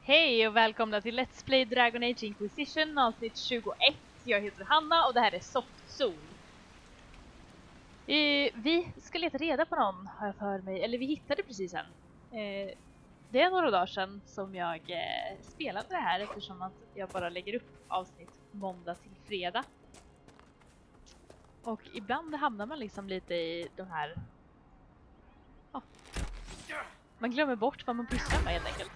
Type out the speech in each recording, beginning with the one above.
Hej och välkomna till Let's Play Dragon Age Inquisition avsnitt 21. Jag heter Hanna och det här är Softsol. Vi ska leta reda på någon, har jag för mig. Eller vi hittade precis en. Det är några dagar sedan som jag spelade det här eftersom att jag bara lägger upp avsnitt måndag till fredag. Och ibland hamnar man liksom lite i de här... Man glömmer bort vad man pysslar med helt enkelt.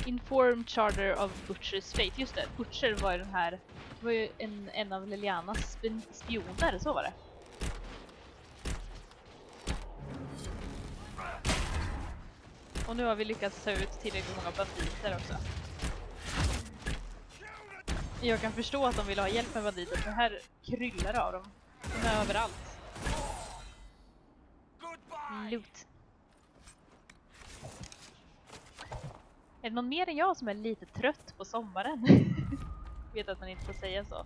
Informed Charter of Butcher's Fate. Just det, Butcher var ju den här. Det var ju en av Lilianas spioner, så var det. Och nu har vi lyckats ta ut tillräckligt många banditer också. Jag kan förstå att de vill ha hjälp med banditer, för här kryllar av dem. De är överallt. Loot. Är det någon mer än jag som är lite trött på sommaren? Vet att man inte får säga så.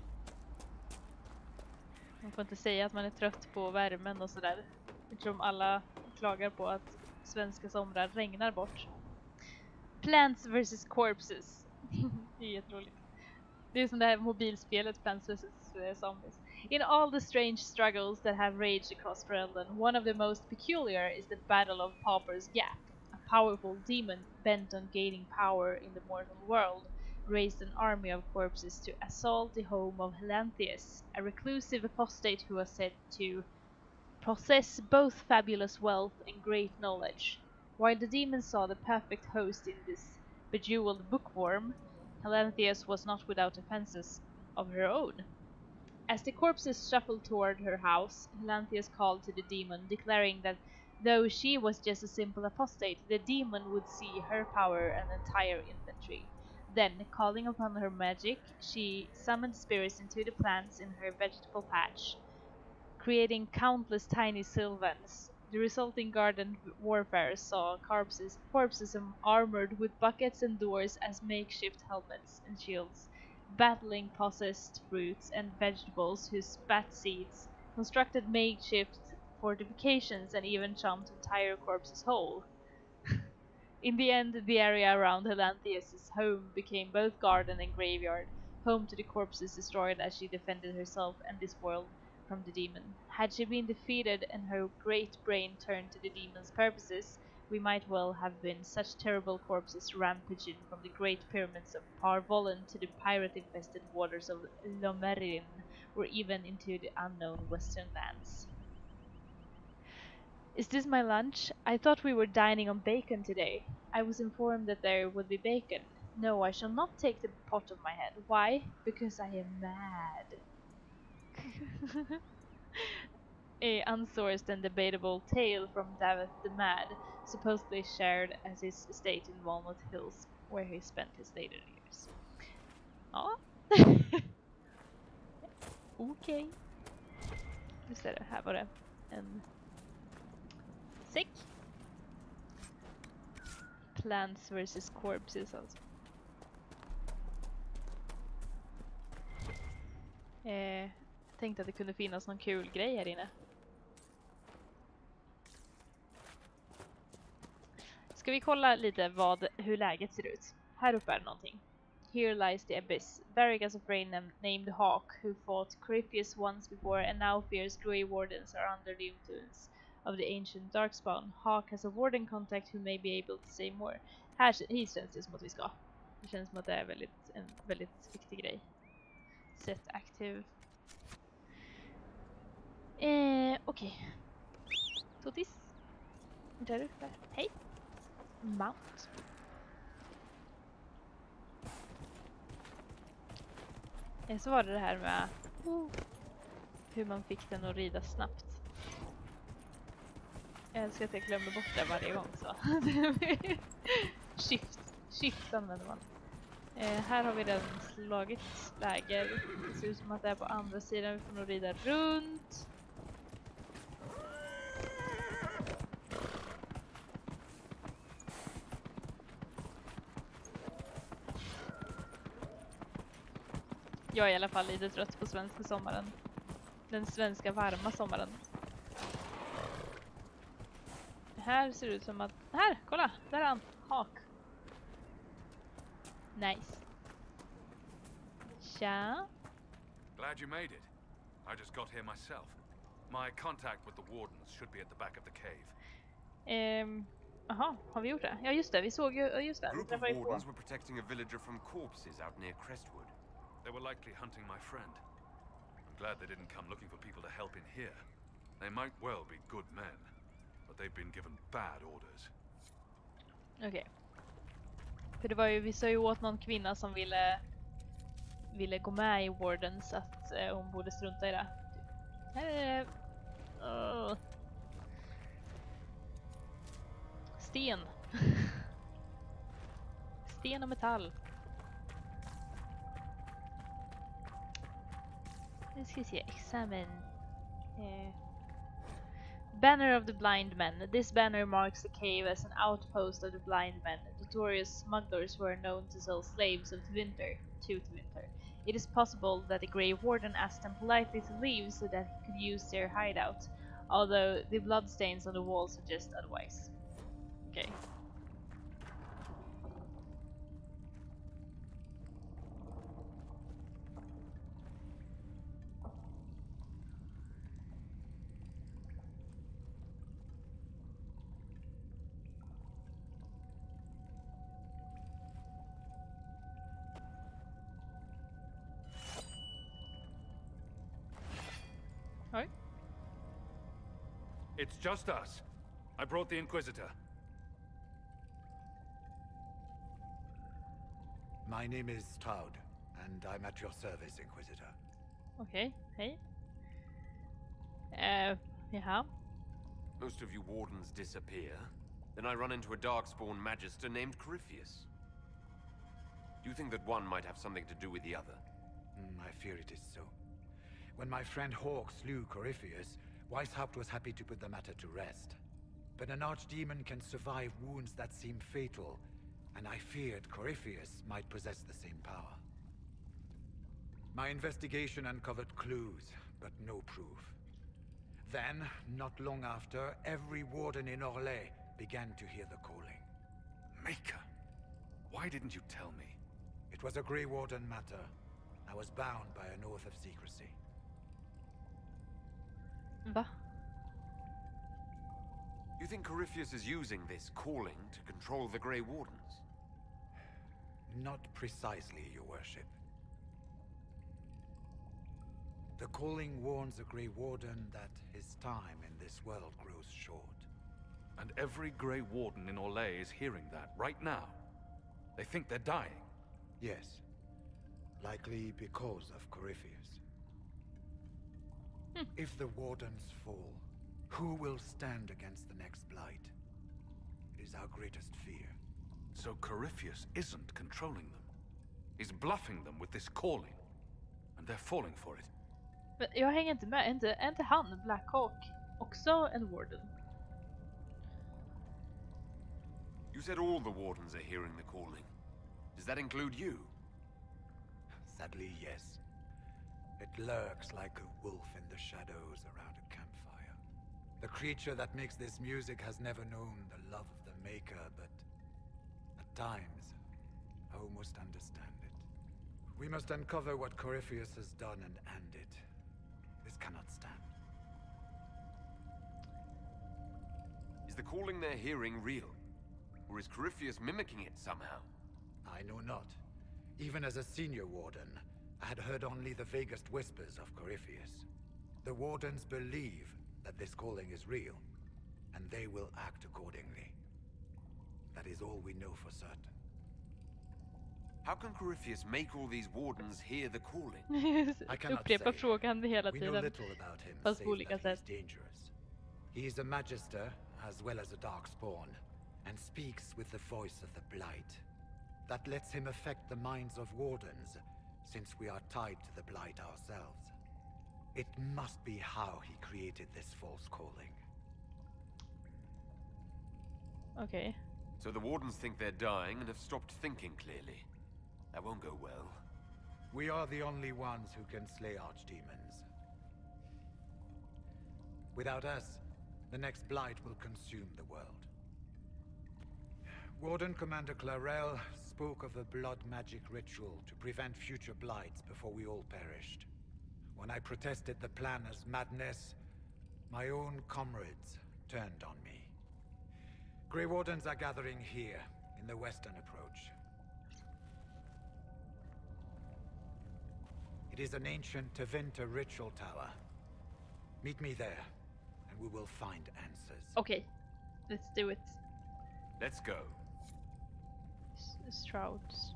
Man får inte säga att man är trött på värmen och sådär. Eftersom alla klagar på att svenska somrar regnar bort. Plants vs. Corpses. Det är jätteroligt. Det är som det här mobilspelet Plants vs. Zombies. In all the strange struggles that have raged across Världen, one of the most peculiar is the Battle of Pauper's Gap. A powerful demon bent on gaining power in the mortal world raised an army of corpses to assault the home of Helanthius, a reclusive apostate who was said to possess both fabulous wealth and great knowledge. While the demon saw the perfect host in this bejeweled bookworm, Helanthius was not without offenses of her own. As the corpses shuffled toward her house, Helanthius called to the demon, declaring that though she was just a simple apostate, the demon would see her power and entire infantry. Then, calling upon her magic, she summoned spirits into the plants in her vegetable patch, creating countless tiny sylvans. The resulting garden warfare saw corpses armored with buckets and doors as makeshift helmets and shields, battling possessed fruits and vegetables whose spat seeds constructed makeshift fortifications and even chomped entire corpses whole. In the end, the area around Helanthius' home became both garden and graveyard, home to the corpses destroyed as she defended herself and this world from the demon. Had she been defeated and her great brain turned to the demon's purposes, we might well have been such terrible corpses rampaging from the great pyramids of Parvollen to the pirate-infested waters of Lomerin, or even into the unknown western lands. Is this my lunch? I thought we were dining on bacon today. I was informed that there would be bacon. No, I shall not take the pot of my head. Why? Because I am mad. A unsourced and debatable tale from David the Mad, supposedly shared at his estate in Walnut Hills, where he spent his later years. Ja. Okej. Just det, här var det en säck. Plants vs. Corpses alltså. Tänkte att det kunde finnas någon kul grej här inne. Ska vi kolla lite hur läget ser ut? Här uppe är det någonting. Here lies the abyss. Buried as a brain named Hawk, who fought Corypheus once before and now fears Grey Wardens are under the influence of the ancient Darkspawn. Hawk has a warden contact who may be able to say more. Här känns det som att vi ska. Det känns som att det är en väldigt viktig grej. Set active. Okej. Totis. Där uppe. Hej. Mount. Så var det här med hur man fick den att rida snabbt. Jag älskar att jag glömmer bort det varje gång så. Shift använder man. Här har vi redan slagit läger. Det ser ut som att det är på andra sidan. Vi får nog rida runt. Jag är i alla fall lite trött på svenska sommaren. Den svenska varma sommaren. här ser det ut som att... Här, kolla! Där är han. Hak. Nice. Tja. Glad you made it. I just got here myself. My contact with the wardens should be at the back of the cave. Aha, har vi gjort det? Ja just det, vi såg ju just det. A group of wardens were protecting a villager from corpses out near Crestwood. They were likely hunting my friend. I'm glad they didn't come looking for people to help in here. They might well be good men, but they've been given bad orders. Okej. För det var ju, vi sa ju åt någon kvinna som ville gå med i wardens att hon borde strunta i det. Här är det... Sten. Sten och metall. Nu ska vi se. Examine. Banner of the Blind Men. This banner marks the cave as an outpost of the blind men. Notorious smugglers were known to sell slaves of Winter to Winter. It is possible that the Grey Warden asked them politely to leave so that he could use their hideout, although the bloodstains on the wall suggest otherwise. Okay. Oj. It's just us. I brought the Inquisitor. My name is Toud, and I'm at your service, Inquisitor. Okay, hej. Jaha. Most of you wardens disappear. Then I run into a darkspawn magister named Corypheus. Do you think that one might have something to do with the other? I fear it is so. When my friend Hawk slew Corypheus, Weishaupt was happy to put the matter to rest. But an archdemon can survive wounds that seem fatal, and I feared Corypheus might possess the same power. My investigation uncovered clues, but no proof. Then, not long after, every warden in Orlais began to hear the calling. Maker, why didn't you tell me? It was a Grey Warden matter. I was bound by an oath of secrecy. Va? You think Corypheus is using this calling to control the Grey Wardens? Not precisely, your worship. The calling warns a Grey Warden that his time in this world grows short. And every Grey Warden in Orlais is hearing that right now. They think they're dying. Yes. Likely because of Corypheus. If the Wardens fall, who will stand against the next Blight? It is our greatest fear. So Corypheus isn't controlling them. He's bluffing them with this calling. And they're falling for it. Men jag hänger inte med. Är inte han, Black Hawk, också en warden? You said all the Wardens are hearing the calling. Does that include you? Sadly, yes. It lurks like a wolf in the shadows around a campfire. The creature that makes this music has never known the love of the Maker, but at times, I almost understand it. We must uncover what Corypheus has done and end it. This cannot stand. Is the calling they're hearing real? Or is Corypheus mimicking it somehow? I know not. Even as a senior warden, I had heard only the vaguest whispers of Corypheus. The Wardens believe that this calling is real, and they will act accordingly. That is all we know for certain. How can Corypheus make all these Wardens hear the calling? I cannot Upprepa say. frågan hela We know tiden. little about him, Fast på save olika that he is sätt. dangerous. He is a magister, as well as a darkspawn, and speaks with the voice of the Blight. That lets him affect the minds of Wardens, since we are tied to the Blight ourselves. It must be how he created this false calling. Okay. So the Wardens think they're dying and have stopped thinking clearly. That won't go well. We are the only ones who can slay archdemons. Without us, the next Blight will consume the world. Warden Commander Clarel spoke of a blood magic ritual to prevent future blights before we all perished. When I protested the plan as madness, my own comrades turned on me. Grey Wardens are gathering here, in the western approach. It is an ancient Tevinter ritual tower. Meet me there, and we will find answers. Okay, let's do it. Let's go. Shrouds.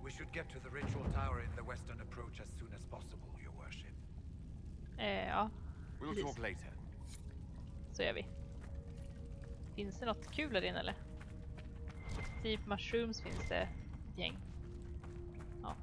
We should get to the ritual tower in the western approach as soon as possible, your worship. Ja, We'll precis. talk later. Så gör vi. Finns det något kul där inne eller? Typ mushrooms finns det ett gäng. Ja.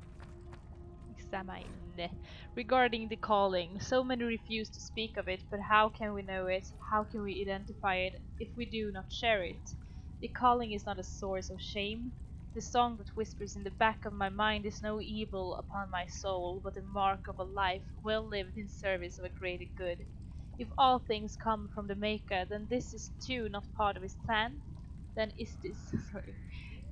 Examine. Regarding the calling, so many refuse to speak of it, but how can we know it? How can we identify it if we do not share it? The calling is not a source of shame. The song that whispers in the back of my mind is no evil upon my soul, but a mark of a life well lived in service of a greater good. If all things come from the Maker, then this is too not part of his plan? Then is this, sorry.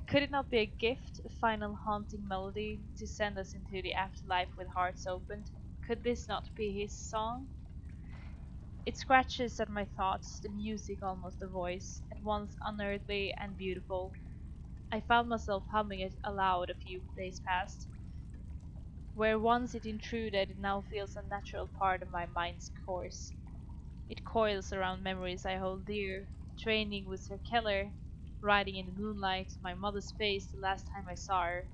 Could it not be a gift, a final haunting melody to send us into the afterlife with hearts opened? Could this not be his song? It scratches at my thoughts, the music almost a voice, at once unearthly and beautiful. I found myself humming it aloud a few days past. Where once it intruded, it now feels a natural part of my mind's course. It coils around memories I hold dear, training with Sir Keller, riding in the moonlight, my mother's face the last time I saw her,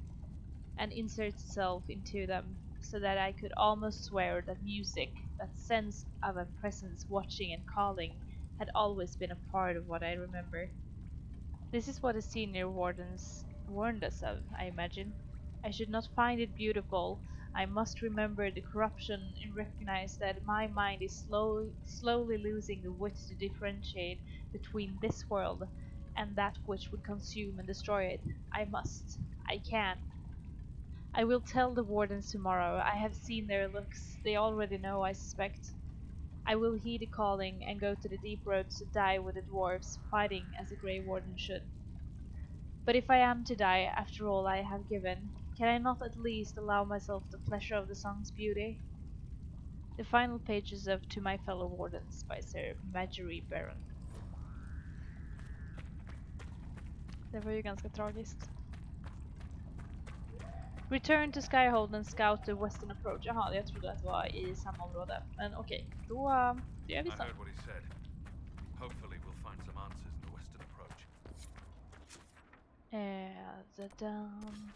and inserts itself into them, so that I could almost swear that music, that sense of a presence watching and calling, had always been a part of what I remember. This is what the senior wardens warned us of, I imagine. I should not find it beautiful. I must remember the corruption and recognize that my mind is slowly losing the wit to differentiate between this world and that which would consume and destroy it. I must. I can. I will tell the wardens tomorrow. I have seen their looks. They already know, I suspect. I will heed the calling and go to the deep roads to die with the dwarves, fighting as a Grey Warden should. But if I am to die after all I have given, can I not at least allow myself the pleasure of the song's beauty? The final pages of To My Fellow Wardens by Sir Marjorie Baron. Det var ju ganska tragiskt. Return to Skyhold and scout the western approach. Jaha, jag trodde att det var i samma område. Men okej, då gör vi så. I heard what he said. Hopefully we'll find some answers in the western approach. The down.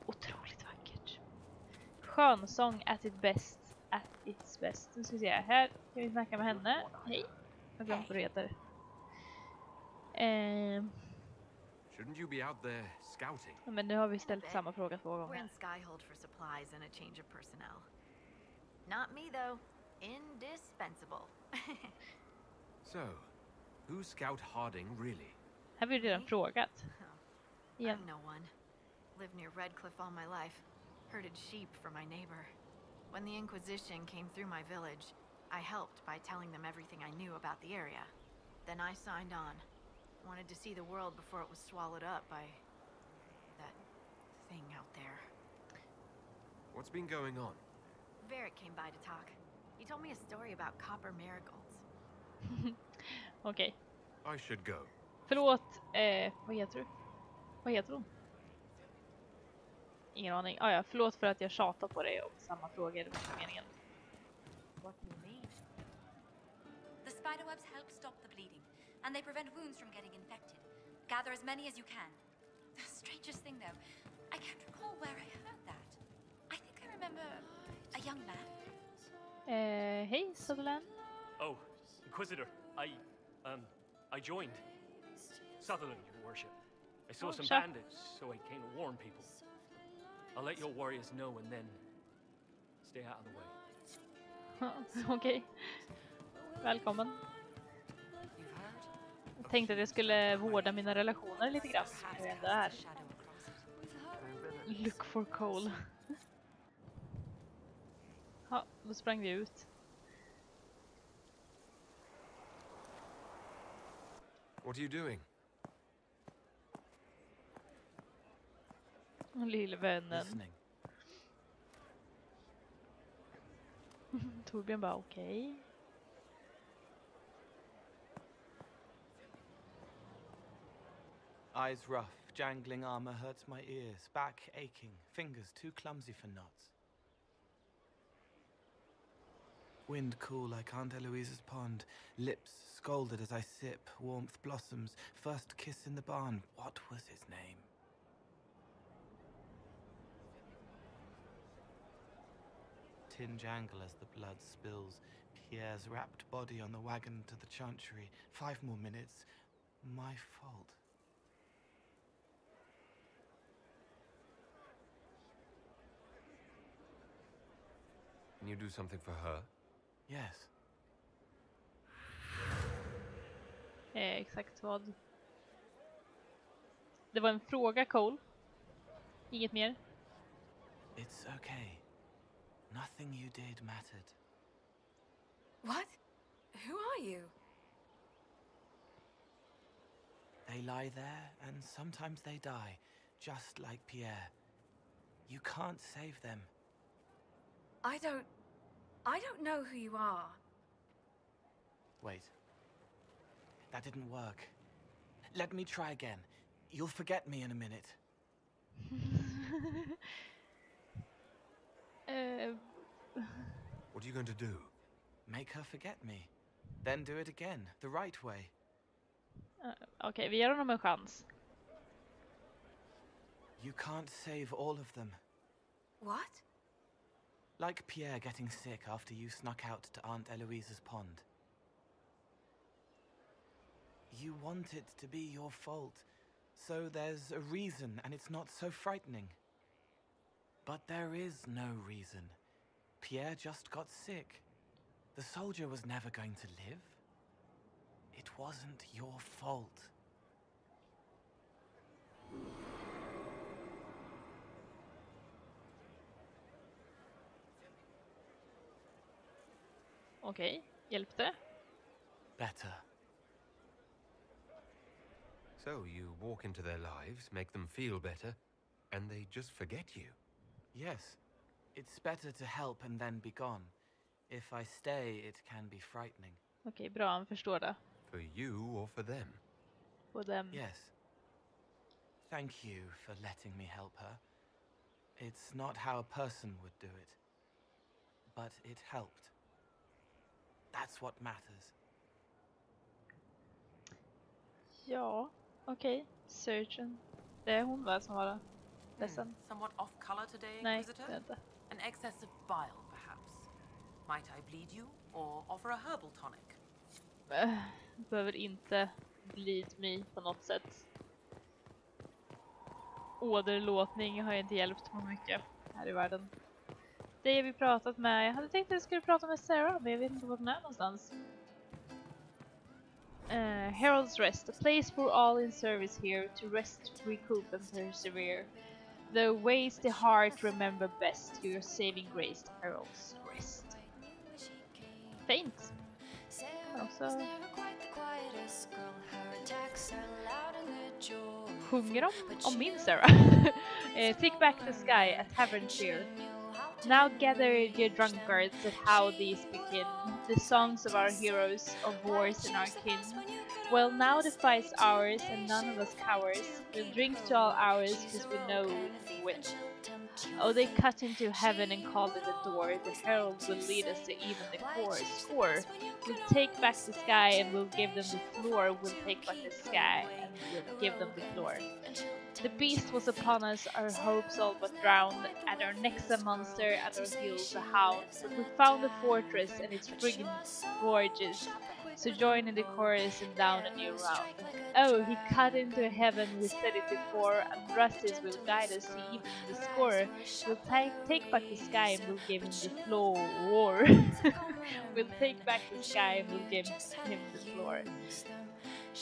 Otroligt vackert. Skönsång at its best. At its best. Nu ska vi se. Här kan vi snacka med henne. Hej. Jag har glömt vad du heter. Shouldn't you be out there scouting? Men nu har vi ställt samma fråga 2 We're gånger. in Skyhold for supplies and a change of personnel. Not me, though. Indispensable. So, who's Scout Harding really? Här har vi redan frågat. Igen. I'm no one. Lived near Redcliffe all my life. Herded sheep for my neighbor. When the Inquisition came through my village, I helped by telling them everything I knew about the area. Then I signed on. Wanted to see the world before it was swallowed up by that thing out there. What's been going on? Varric came by to talk. He told me a story about copper marigolds. Okej. I should go. Förlåt. Vad heter du? Vad heter hon? Ingen aning. Ja, förlåt för att jag tjatar på dig om samma frågor i meningen. What do you mean? The spiderwebs help stop the bleeding, and they prevent wounds from getting infected. Gather as many as you can. The strangest thing, though, I can't recall where I heard that. I think I remember a young man. Hej, Sutherland. Oh, Inquisitor, I joined. Sutherland, your worship. I saw some sure. bandits, so I came to warn people. I'll let your warriors know and then stay out of the way. Okej. Välkommen. tänkte att jag skulle vårda mina relationer lite grann. Jag är ändå här. Look for coal. Ja, då sprang vi ut. What are you doing? Lillvännen. Listening. Torbjörn bara okej. Eyes rough, jangling armor hurts my ears, back aching, fingers too clumsy for knots. Wind cool like Aunt Eloise's pond, lips scalded as I sip, warmth blossoms, first kiss in the barn, what was his name? Tin jangle as the blood spills, Pierre's wrapped body on the wagon to the chantry, 5 more minutes, my fault. Can you do something for her? Yes. Exakt vad. Det var en fråga, Cole. Inget mer. It's okay. Nothing you did mattered. What? Who are you? They lie there, and sometimes they die, just like Pierre. You can't save them. I don't know who you are. Wait. That didn't work. Let me try again. You'll forget me in a minute. What are you going to do? Make her forget me. Then do it again, the right way. Okej, vi ger honom en chans. You can't save all of them. What? Like Pierre getting sick after you snuck out to Aunt Eloise's pond. You want it to be your fault, so there's a reason and it's not so frightening. But there is no reason. Pierre just got sick. The soldier was never going to live. It wasn't your fault. Okej, hjälpte. Better. So you walk into their lives, make them feel better, and they just forget you. Yes. It's better to help and then be gone. If I stay, it can be frightening. Okej, bra, han förstår det. For you or for them? For them. Yes. Thank you for letting me help her. It's not how a person would do it. But it helped. That's what matters. Ja, okej. Surgeon. Det är hon va som var ledsen? Somewhat off color today, Nej, Inquisitor? det är inte. An excess of bile, perhaps. Might I bleed you, or offer a herbal tonic? Behöver inte bleed me på något sätt. Åderlåtning har inte hjälpt på mycket här i världen. Det har vi pratat med. Jag hade tänkt att jag skulle prata med Sarah, men jag vet inte var den är någonstans. Herald's Rest, a place for all in service here to rest, recoup and persevere. The ways the heart remember best, your saving grace, Herald's Rest. Fint. Också sjunger de om min Sarah. Take back the sky, a tavern cheer. Now gather your drunkards at how these begin, the songs of our heroes, of wars and our kin. Well, now the fight's ours, and none of us cowers. We'll drink to all hours, cause we know we win. Oh, they cut into heaven and call it a door. The herald will lead us to even the core. Score. We'll take back the sky and we'll give them the floor. We'll take back the sky and we'll give them the floor. The beast was upon us, our hopes all but drowned. At our necks a monster, at our heels a hound. But we found the fortress and it's friggin' gorgeous. So join in the chorus and down a new round. Oh, he cut into heaven, we said it before, and Rustics will guide us to even the score. We'll take back the sky and we'll give him the floor. We'll take back the sky and we'll give him the floor.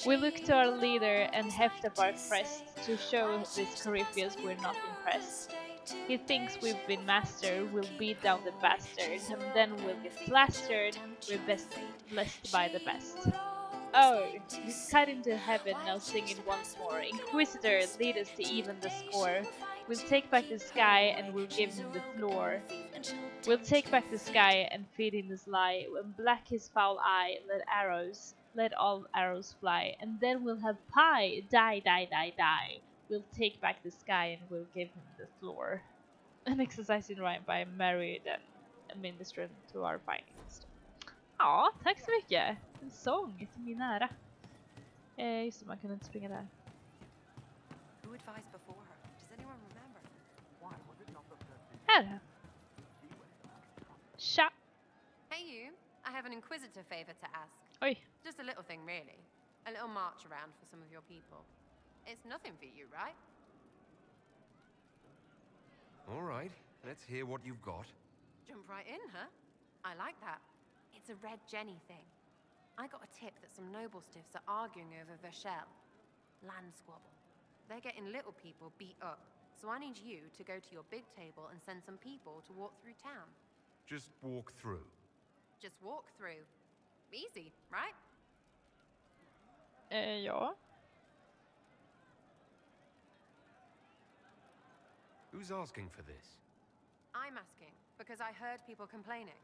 We look to our leader and heft up our crest to show this Corypheus we're not impressed. He thinks we've been master, we'll beat down the bastard, and then we'll get plastered, we're blessed by the best. Oh, he's cut into heaven, now singing once more. Inquisitor, lead us to even the score. We'll take back the sky and we'll give him the floor. We'll take back the sky and feed him his lie. When black his foul eye, let all arrows fly. And then we'll have pie, die, die, die, die. We'll take back the sky and we'll give him the floor. An exercise in rhyme by married and a minister to our finest. Ja, tack så mycket. En sång till min ära. Just det, man kunde inte springa där. Who advised before her? Does anyone remember? Här. Tja. Hey you, I have an inquisitor favor to ask. Oj. Just a little thing really. A little march around for some of your people. It's nothing for you, right? All right, let's hear what you've got. Jump right in, huh? I like that. It's a red Jenny thing. I got a tip that some noble stiffs are arguing over Vershel. Land squabble. They're getting little people beat up. So I need you to go to your big table and send some people to walk through town. Just walk through. Just walk through. Easy, right? Ja. Who's asking for this? I'm asking because I heard people complaining.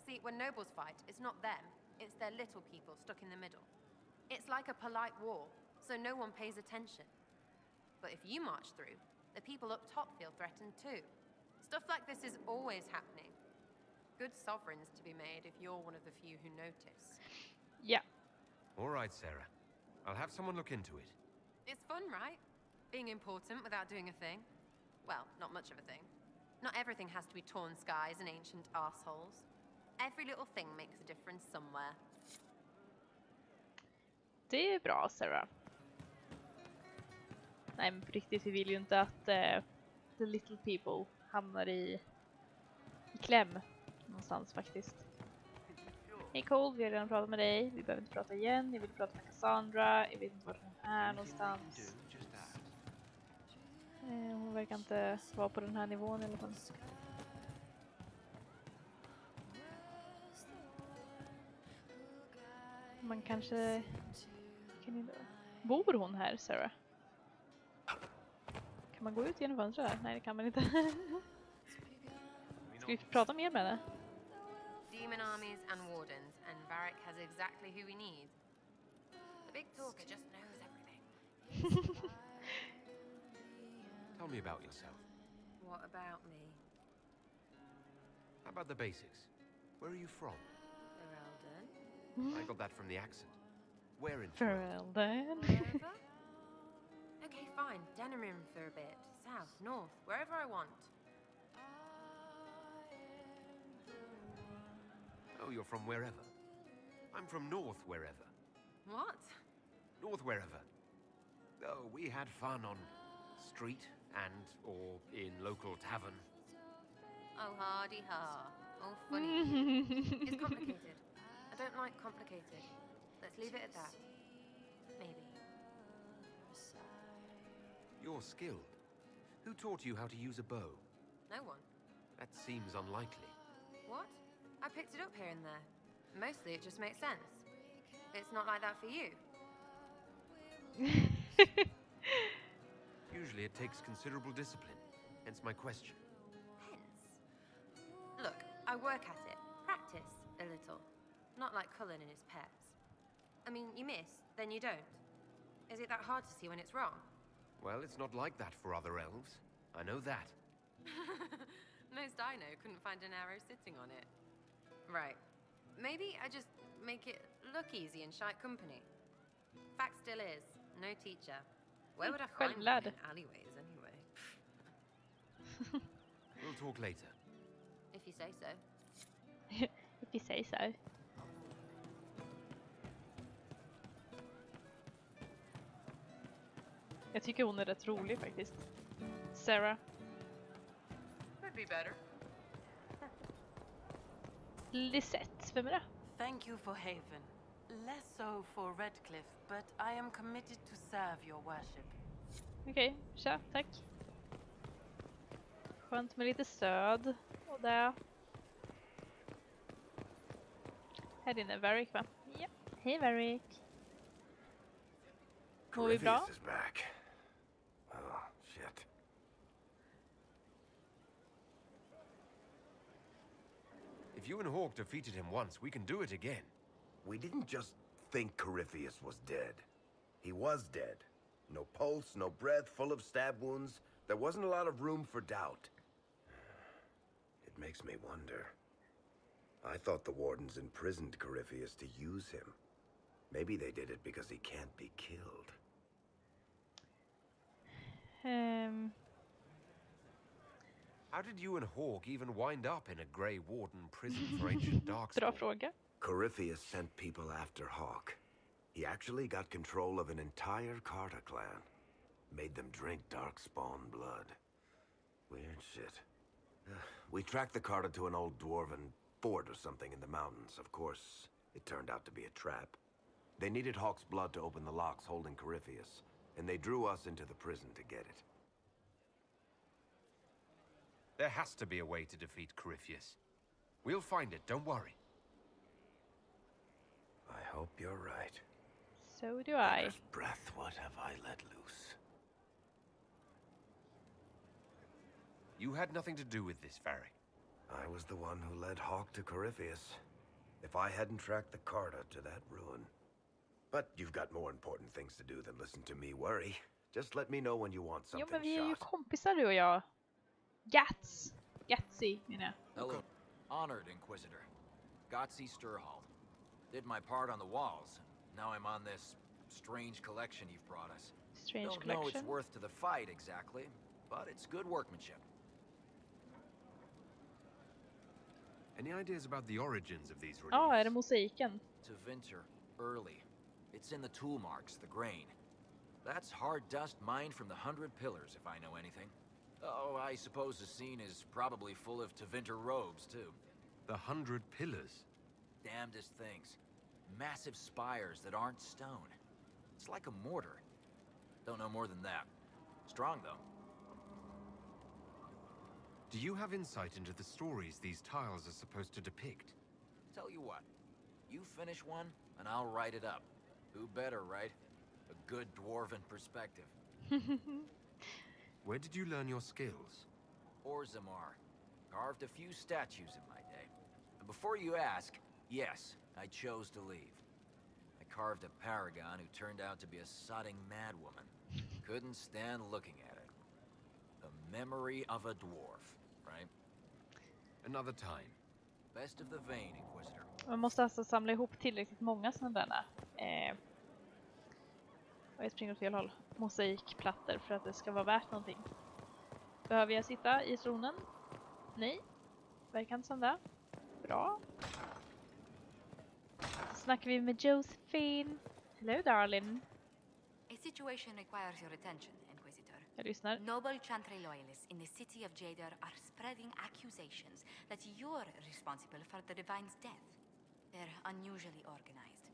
See, when nobles fight, it's not them, it's their little people stuck in the middle. It's like a polite war, so no one pays attention. But if you march through, the people up top feel threatened too. Stuff like this is always happening. Good sovereigns to be made if you're one of the few who notice. Yeah. All right, Sarah. I'll have someone look into it. It's fun, right? Being important without doing a thing. Well, not much of a thing. Not everything has to be torn skies and ancient arseholes. Every little thing makes a difference somewhere. Det är bra, Sarah. Nej, men på riktigt, vi vill ju inte att the little people hamnar i kläm någonstans faktiskt. Hej Cole, vi har redan pratat med dig. Vi behöver inte prata igen. Jag vill prata med Cassandra. Jag vet inte var hon är någonstans. Hon verkar inte vara på den här nivån i alla fall. Man kanske... Bor hon här, Sarah? Kan man gå ut genom fönstret här? Nej, det kan man inte. Ska vi prata mer med henne? Demon armies and wardens, and Varric has exactly who we need. The big talker just knows everything. Tell me about yourself. What about me? How about the basics? Where are you from? Ferelden. I got that from the accent. Where in Ferelden? Wherever? Okay, fine. Denerim for a bit. South, north, wherever I want. Oh, you're from wherever. I'm from north wherever. What? North wherever. Oh, we had fun on street and or in local tavern. Oh, hardy ha. Oh, funny. It's complicated. I don't like complicated. Let's leave it at that. Maybe. You're skilled. Who taught you how to use a bow? No one. That seems unlikely. What? I picked it up here and there. Mostly it just makes sense. It's not like that for you. Usually it takes considerable discipline, hence my question. Hence? Look, I work at it. Practice a little. Not like Cullen and his pets. I mean, you miss, then you don't. Is it that hard to see when it's wrong? Well, it's not like that for other elves. I know that. Most I know couldn't find an arrow sitting on it. Right. Maybe I just make it look easy in shite company. Fact still is, no teacher. Where would I find one in alleyways anyway? We'll talk later. If you say so. If you say so. Jag tycker hon är rätt rolig faktiskt. Sarah. Could be better. Lisette, vem är det? Thank you for Haven. Less so for Redcliffe, but I am committed to serve your worship. Okej, tja, tack. Skönt med lite stöd. Och där. Här inne är Varric, va? Ja. Hej Varric. Mår vi bra? Is back. Oh, shit. If you and Hawk defeated him once, we can do it again. We didn't just think Corypheus was dead. He was dead. No pulse, no breath, full of stab wounds. There wasn't a lot of room for doubt. It makes me wonder. I thought the wardens imprisoned Corypheus to use him. Maybe they did it because he can't be killed. How did you and Hawk even wind up in a Grey Warden prison for ancient darkspawn? Bra fråga. Corypheus sent people after Hawk. He actually got control of an entire Carta clan. Made them drink darkspawn blood. Weird shit. We tracked the Carta to an old dwarven fort or something in the mountains. Of course, it turned out to be a trap. They needed Hawk's blood to open the locks holding Corypheus, and they drew us into the prison to get it. There has to be a way to defeat Corypheus. We'll find it, don't worry. I hope you're right. So do I. Beggar's breath, what have I let loose? You had nothing to do with this, Varric. I was the one who led Hawk to Corypheus. If I hadn't tracked the Carta to that ruin. But you've got more important things to do than listen to me worry. Just let me know when you want something Jo, men vi är ju shot. kompisar du och jag. Gatsy, menar jag. Hello. Honored Inquisitor. Gotsy Sturhall. Did my part on the walls. Now I'm on this strange collection you've brought us. Strange Don't collection. know it's worth to the fight exactly, but it's good workmanship. Any ideas about the origins of these reliefs? Ja, är det mosaiken? To Vinter, early. It's in the tool marks, the grain. That's hard dust mined from the 100 Pillars, if I know anything. Oh, I suppose the scene is probably full of Tevinter robes, too. The 100 Pillars? Damnedest things. Massive spires that aren't stone. It's like a mortar. Don't know more than that. Strong, though. Do you have insight into the stories these tiles are supposed to depict? Tell you what. You finish one, and I'll write it up. Who better, right? A good dwarven perspective. Where did you learn your skills? Orzammar. Carved a few statues in my day. And before you ask, yes, I chose to leave. I carved a paragon who turned out to be a sodding madwoman. Couldn't stand looking at it. The memory of a dwarf, right? Another time. Best of the vein, Inquisitor. Man måste alltså samla ihop tillräckligt många sådana där. Och jag springer åt fel håll. Mosaikplattor för att det ska vara värt någonting. Behöver jag sitta i tronen? Nej. Verkar inte som det. Bra. Så snackar vi med Josephine. Hello darling. A situation requires your attention, Inquisitor. Jag lyssnar. Noble Chantry loyalists in the city of Jadar are spreading accusations that you're responsible for the Divine's death. They're unusually organized.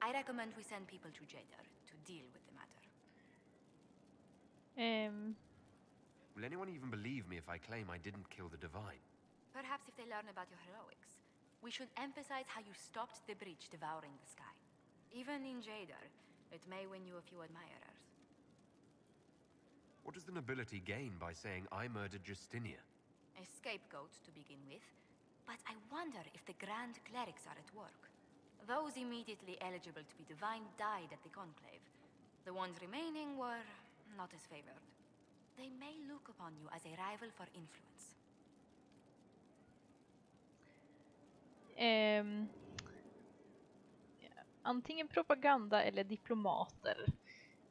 I recommend we send people to Jadar to deal with the matter. Will anyone even believe me if I claim I didn't kill the Divine? Perhaps if they learn about your heroics. We should emphasize how you stopped the breach devouring the sky. Even in Jadar, it may win you a few admirers. What does the nobility gain by saying I murdered Justinia? A scapegoat to begin with, but I wonder if the Grand Clerics are at work. Those immediately eligible to be divine died at the Conclave. The ones remaining were not as favored. They may look upon you as a rival for influence. Antingen propaganda eller diplomater.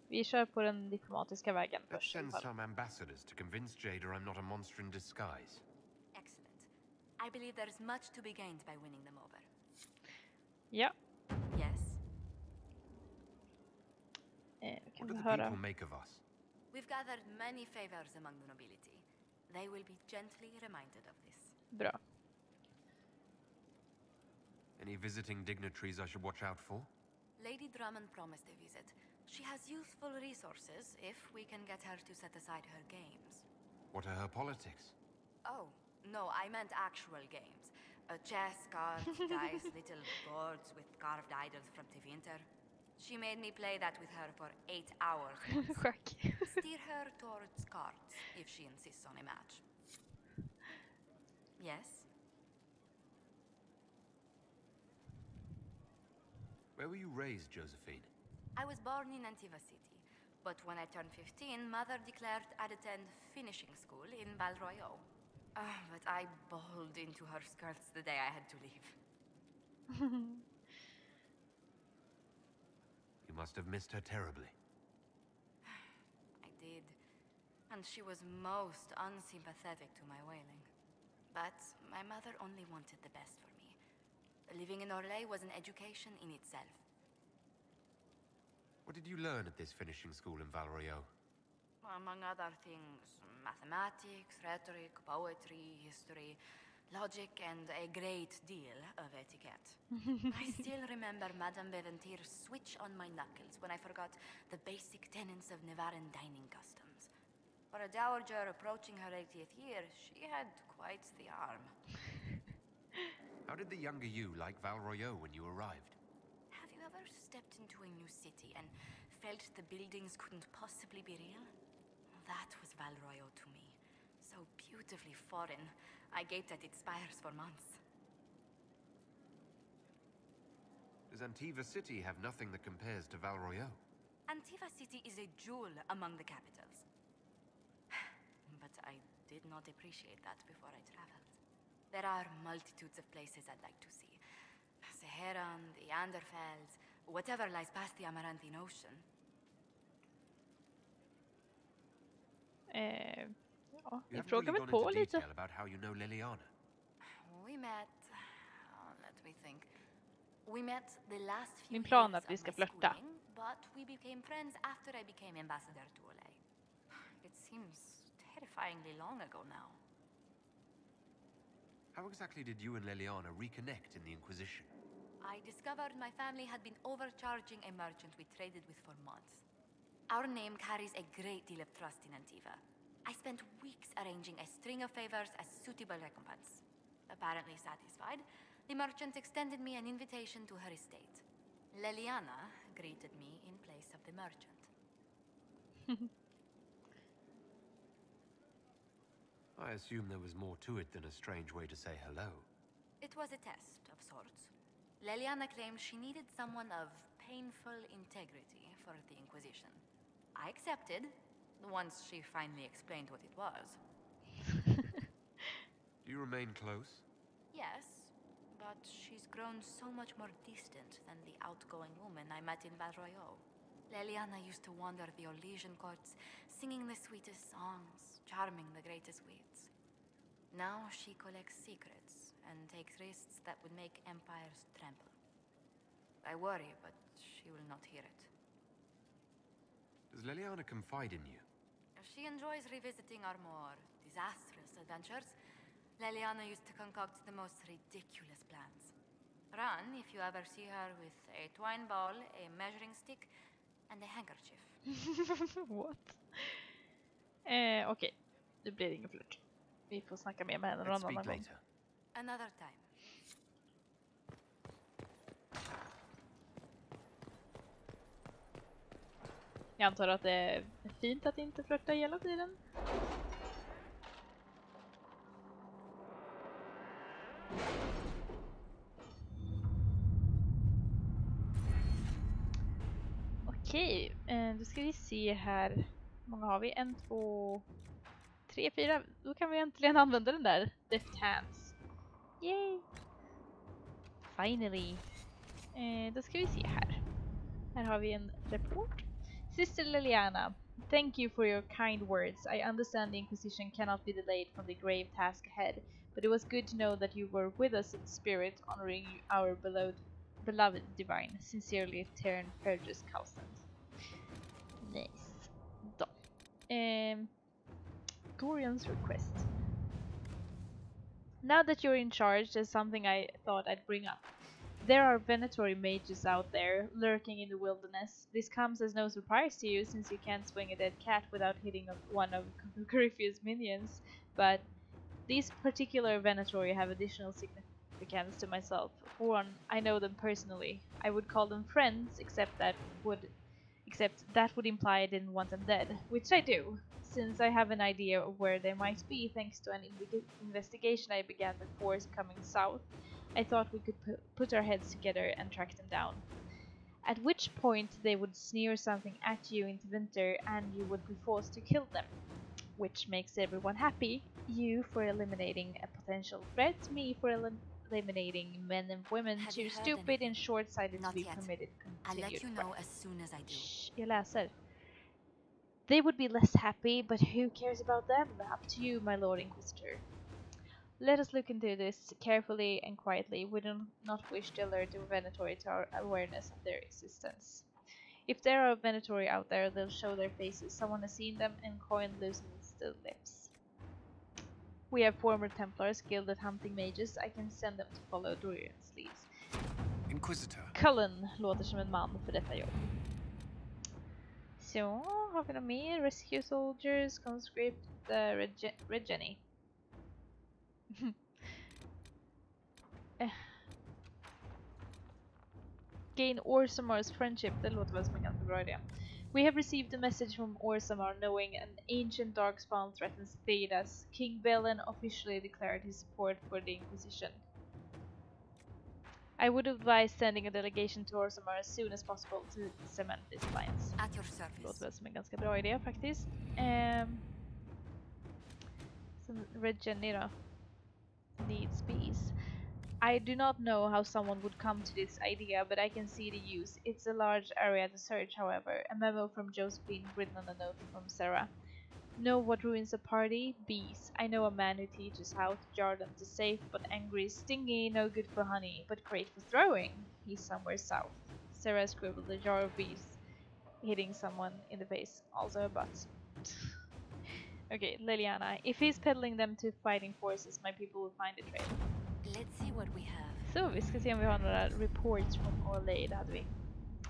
Vi kör på den diplomatiska vägen Let's först. send some ambassadors to convince Jadar I'm not a monster in disguise. Excellent. I believe there's much to be gained by winning them over. Ja. Yes. What Kan do vi the höra? people make of us? We've gathered many favors among the nobility. They will be gently reminded of this. Bra. Any visiting dignitaries I should watch out for? Lady Drummond promised a visit. She has useful resources if we can get her to set aside her games. What are her politics? Oh, no, I meant actual games. Chess, cards, dice, little boards with carved idols from the winter. She made me play that with her for 8 hours once. Steer her towards cards if she insists on a match. Yes? Where were you raised, Josephine? I was born in Antiva City, but when I turned 15, Mother declared I'd attend finishing school in Valroyo. But I bawled into her skirts the day I had to leave. You must have missed her terribly. I did. And she was most unsympathetic to my wailing. But my mother only wanted the best for me. Living in Orlais was an education in itself. What did you learn at this finishing school in Valroyo? Among other things, mathematics, rhetoric, poetry, history, logic, and a great deal of etiquette. I still remember Madame Beventir's switch on my knuckles when I forgot the basic tenets of Nevaran dining customs. For a dowager approaching her 80th year, she had quite the arm. How did the younger you like Valroyo when you arrived? Have you ever stepped into a new city and felt the buildings couldn't possibly be real? That was Valroyo to me. So beautifully foreign, I gaped at its spires for months. Does Antiva City have nothing that compares to Valroyo? Antiva City is a jewel among the capitals. But I did not appreciate that before I traveled. There are multitudes of places I'd like to see. Saharan, the Anderfels, whatever lies past the Amarantine Ocean. Ja, You vi haven't frågar really väl gone på into lite. detail about how you know Liliana. We met... let me think. We met the last few Min plan är years att vi of ska my flirta. schooling, but we became friends after I became ambassador to Olay. It seems terrifyingly long ago now. How exactly did you and Liliana reconnect in the Inquisition? I discovered my family had been overcharging a merchant we traded with for months. Our name carries a great deal of trust in Antiva. I spent weeks arranging a string of favors as suitable recompense. Apparently satisfied, the merchant extended me an invitation to her estate. Liliana greeted me in place of the merchant. I assume there was more to it than a strange way to say hello. It was a test of sorts. Liliana claimed she needed someone of painful integrity for the Inquisition. I accepted, once she finally explained what it was. Do you remain close? Yes, but she's grown so much more distant than the outgoing woman I met in Valroyo. Liliana used to wander the Orlesian courts, singing the sweetest songs, charming the greatest wits. Now she collects secrets and takes risks that would make empires tremble. I worry, but she will not hear it. Does Liliana confide in you? She enjoys revisiting our more disastrous adventures. Liliana used to concoct the most ridiculous plans. Run if you ever see her with a twine ball, a measuring stick, and a handkerchief. What? Okej, det blir ingen flört. Vi får snacka mer med henne någon Let's annan speak gång. later. Another time. Jag antar att det är fint att inte flörta hela tiden. Okej, då ska vi se här. Hur många har vi? 1, 2, 3, 4. Då kan vi äntligen använda den där Deft Hands. Yay! Finally. Då ska vi se här. Här har vi en rapport. Sister Liliana, thank you for your kind words. I understand the Inquisition cannot be delayed from the grave task ahead, but it was good to know that you were with us in spirit, honoring our beloved divine. Sincerely, Terran Fergus Calstant. Nice. Då. Gorian's request. Now that you're in charge, there's something I thought I'd bring up. There are Venatori mages out there, lurking in the wilderness. This comes as no surprise to you, since you can't swing a dead cat without hitting one of Griffith's minions, but these particular Venatori have additional significance to myself. For one, I know them personally. I would call them friends, except that would imply I didn't want them dead, which I do, since I have an idea of where they might be thanks to an investigation I began before coming south. I thought we could put our heads together and track them down. At which point they would sneer something at you into winter and you would be forced to kill them. Which makes everyone happy. You for eliminating a potential threat, me for eliminating men and women too stupid and short-sighted to be permitted I'll continued. let you know as soon as I do. Shh, jag läser. They would be less happy, but who cares about them? Up to you, my Lord Inquisitor. Let us look into this carefully and quietly. We do not wish to alert the Venatori to our awareness of their existence. If there are Venatori out there, they'll show their faces. Someone has seen them, and coin loosens the lips. We have former Templars skilled at hunting mages. I can send them to follow Dorian's leads. Inquisitor. Cullen låter som en man för detta jobb. Så, har vi något mer? Rescue Soldiers, Conscript, Regeni. Gain Orzamar's friendship, det låter väl som en ganska bra idé. We have received a message from Orzammar knowing an ancient darkspawn threatens Thedas. King Belen officially declared his support for the Inquisition. I would advise sending a delegation to Orzammar as soon as possible to cement this alliance. At your service. Låter väl som en ganska bra idé faktiskt. Sen Regeni då. Needs peace. I do not know how someone would come to this idea, but I can see the use. It's a large area to search, however. A memo from Josephine written on a note from Sarah. Know what ruins a party? Bees. I know a man who teaches how to jar them to safe, but angry, stingy, no good for honey, but great for throwing. He's somewhere south. Sarah scribbled a jar of bees, hitting someone in the face. Also a butt. Okay, Liliana. If he's peddling them to fighting forces, my people will find a trail. Let's see what we have. Så vi ska se om vi har några reports från Orley. Det hade vi.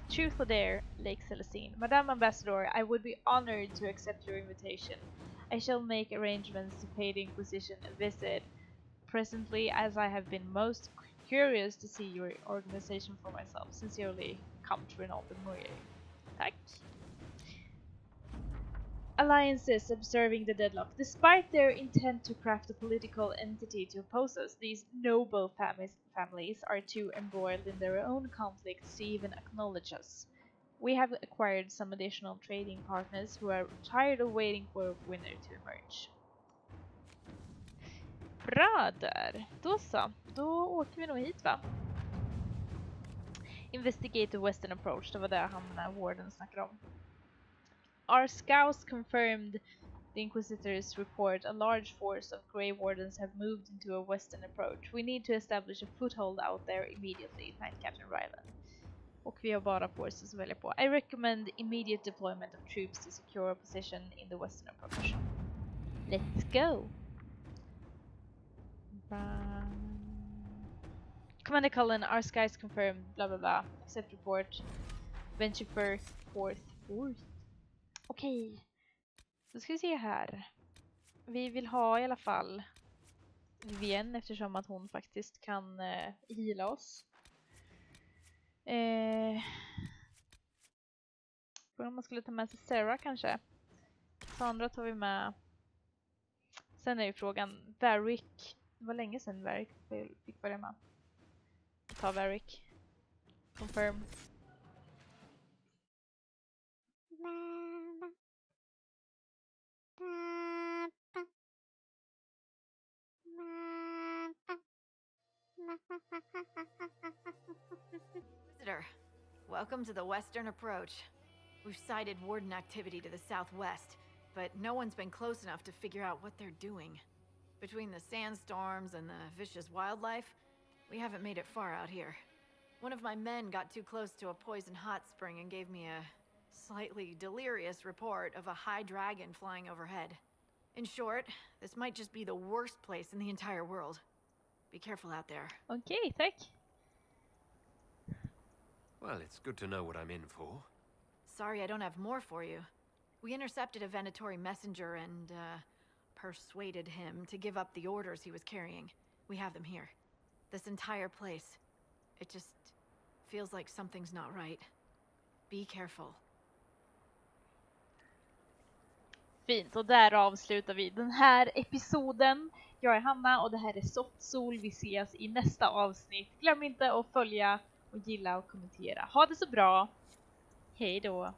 Truth or Dare, Lake Celestine. Madame Ambassador, I would be honored to accept your invitation. I shall make arrangements to pay the Inquisition a visit presently, as I have been most curious to see your organization for myself. Sincerely, Country Ronaldo Murray. Tack. Alliances observing the deadlock. Despite their intent to craft a political entity to oppose us, these noble families are too embroiled in their own conflicts to even acknowledge us. We have acquired some additional trading partners who are tired of waiting for a winner to emerge. Bra där! Då så. Då åker vi nog hit, va? Investigate the western approach. Det var det han Warden snackade om. Our scouts confirmed the Inquisitor's report. A large force of Grey Wardens have moved into a western approach. We need to establish a foothold out there immediately, Knight Captain Ryland. Och vi har bara forces att välja på. I recommend immediate deployment of troops to secure a position in the western approach. Let's go! Commander Cullen, our skies confirmed, blah blah blah. Accept report. Venture first, fourth. Okej, då ska vi se här. Vi vill ha i alla fall Vivienne eftersom att hon faktiskt kan heala oss. Om man skulle ta med sig Sarah kanske. Sandra tar vi med. Sen är ju frågan Varric. Det var länge sedan Varric fick börja med. Ta Varric. Confirm. Visitor, welcome to the western approach. We've sighted Warden activity to the southwest, but no one's been close enough to figure out what they're doing. Between the sandstorms and the vicious wildlife, we haven't made it far out here. One of my men got too close to a poison hot spring and gave me a slightly delirious report of a high dragon flying overhead. In short, this might just be the worst place in the entire world. Be careful out there. Okej, tack. Well, it's good to know what I'm in for. Sorry I don't have more for you. We intercepted a Venatori messenger and, persuaded him to give up the orders he was carrying. We have them here. This entire place. It just feels like something's not right. Be careful. Fint, och där avslutar vi den här episoden. Jag är Hanna och det här är Softsol. Vi ses i nästa avsnitt. Glöm inte att följa och gilla och kommentera. Ha det så bra. Hej då!